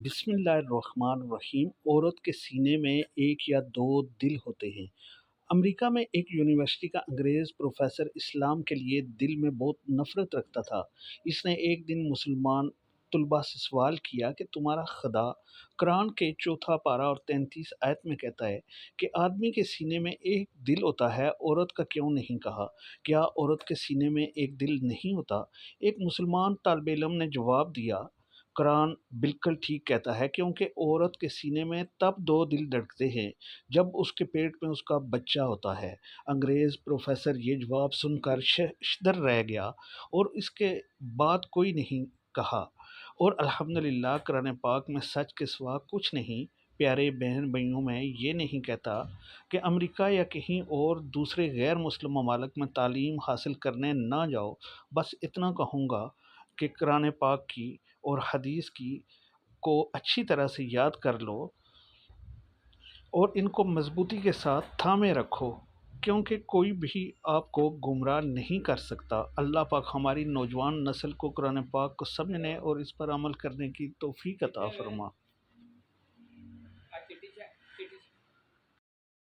بسم اللہ الرحمن الرحیم۔ عورت کے سینے میں ایک یا دو دل ہوتے ہیں۔ امریکہ میں ایک یونیورسٹی کا انگریز پروفیسر اسلام کے لیے دل میں بہت نفرت رکھتا تھا۔ اس نے ایک دن مسلمان طلباء سے سوال کیا کہ تمہارا خدا قرآن کے چوتھا پارہ اور 33 آیت میں کہتا ہے کہ آدمی کے سینے میں ایک دل ہوتا ہے، عورت کا کیوں نہیں کہا؟ کیا عورت کے سینے میں ایک دل نہیں ہوتا؟ ایک مسلمان طالب علم نے جواب دیا، قرآن بالکل ٹھیک کہتا ہے، کیونکہ عورت کے سینے میں تب دو دل دھڑکتے ہیں جب اس کے پیٹ میں اس کا بچہ ہوتا ہے۔ انگریز پروفیسر یہ جواب سن کر شدر رہ گیا اور اس کے بعد کوئی نہیں کہا۔ اور الحمدللہ قرآن پاک میں سچ کے سوا کچھ نہیں۔ پیارے بہن بھائیوں، میں یہ نہیں کہتا کہ امریکہ یا کہیں اور دوسرے غیر مسلم ممالک میں تعلیم حاصل کرنے نہ جاؤ، بس اتنا کہوں گا کہ قرآن پاک کی اور حدیث کی کو اچھی طرح سے یاد کر لو اور ان کو مضبوطی کے ساتھ تھامے رکھو، کیونکہ کوئی بھی آپ کو گمراہ نہیں کر سکتا۔ اللہ پاک ہماری نوجوان نسل کو قرآن پاک کو سمجھنے اور اس پر عمل کرنے کی توفیق عطا فرما۔